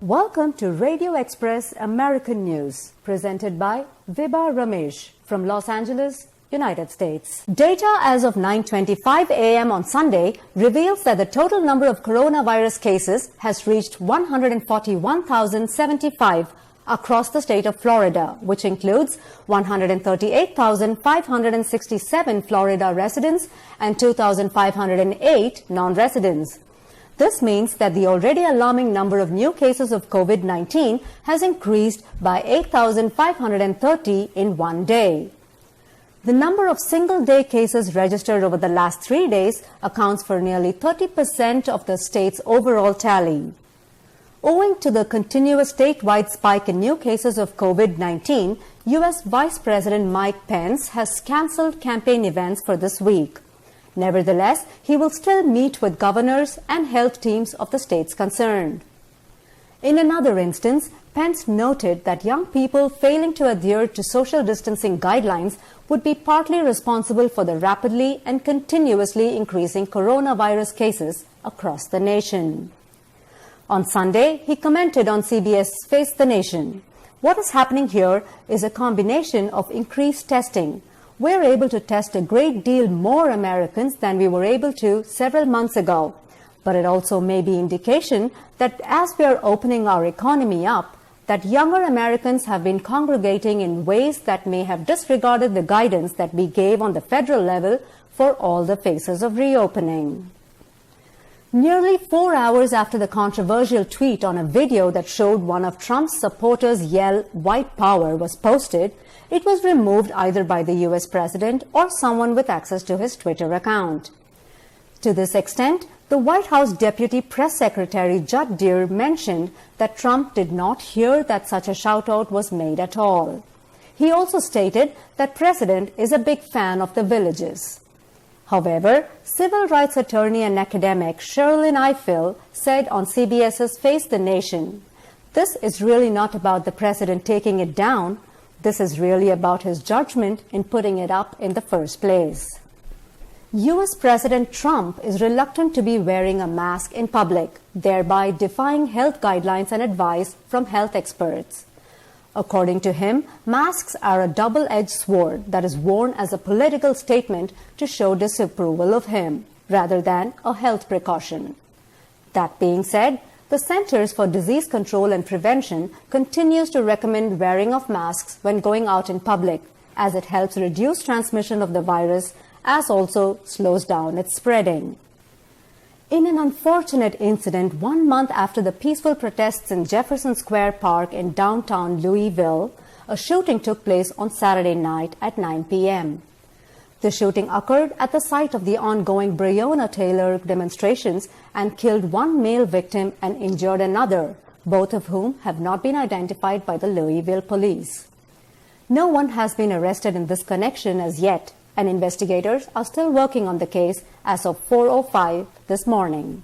Welcome to Radio Express American News, presented by Vibha Ramesh from Los Angeles, United States. Data as of 9:25 a.m. on Sunday reveals that the total number of coronavirus cases has reached 141,075 across the state of Florida, which includes 138,567 Florida residents and 2,508 non-residents. This means that the already alarming number of new cases of COVID-19 has increased by 8,530 in one day. The number of single-day cases registered over the last 3 days accounts for nearly 30% of the state's overall tally. Owing to the continuous statewide spike in new cases of COVID-19, U.S. Vice President Mike Pence has cancelled campaign events for this week. Nevertheless, he will still meet with governors and health teams of the states concerned. In another instance, Pence noted that young people failing to adhere to social distancing guidelines would be partly responsible for the rapidly and continuously increasing coronavirus cases across the nation. On Sunday, he commented on CBS's Face the Nation. What is happening here is a combination of increased testing. We're able to test a great deal more Americans than we were able to several months ago. But it also may be indication that as we are opening our economy up, that younger Americans have been congregating in ways that may have disregarded the guidance that we gave on the federal level for all the phases of reopening. Nearly 4 hours after the controversial tweet on a video that showed one of Trump's supporters yell "White Power" was posted, it was removed either by the U.S. president or someone with access to his Twitter account. To this extent, the White House Deputy Press Secretary Judd Deere mentioned that Trump did not hear that such a shout-out was made at all. He also stated that President is a big fan of the villages. However, civil rights attorney and academic Sherlyn Ifill said on CBS's Face the Nation, "This is really not about the president taking it down. This is really about his judgment in putting it up in the first place." U.S. President Trump is reluctant to be wearing a mask in public, thereby defying health guidelines and advice from health experts. According to him, masks are a double-edged sword that is worn as a political statement to show disapproval of him, rather than a health precaution. That being said, the Centers for Disease Control and Prevention continues to recommend wearing of masks when going out in public, as it helps reduce transmission of the virus, as also slows down its spreading. In an unfortunate incident 1 month after the peaceful protests in Jefferson Square Park in downtown Louisville, a shooting took place on Saturday night at 9 p.m. The shooting occurred at the site of the ongoing Breonna Taylor demonstrations and killed one male victim and injured another, both of whom have not been identified by the Louisville police. No one has been arrested in this connection as yet, and investigators are still working on the case as of 4:05 this morning.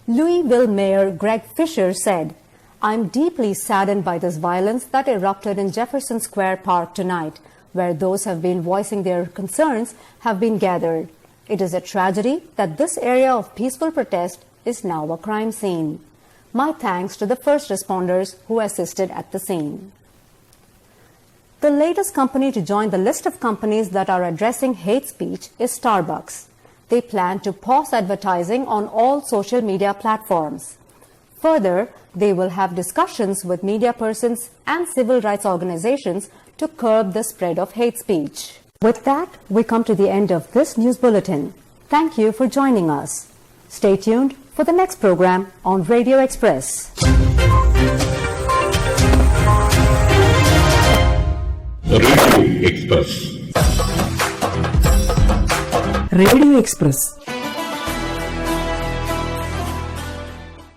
Louisville Mayor Greg Fisher said, "I'm deeply saddened by this violence that erupted in Jefferson Square Park tonight, where those who have been voicing their concerns have been gathered. It is a tragedy that this area of peaceful protest is now a crime scene. My thanks to the first responders who assisted at the scene." The latest company to join the list of companies that are addressing hate speech is Starbucks. They plan to pause advertising on all social media platforms. Further, they will have discussions with media persons and civil rights organizations to curb the spread of hate speech. With that, we come to the end of this news bulletin. Thank you for joining us. Stay tuned for the next program on Radio Express. Radio Express. Radio Express.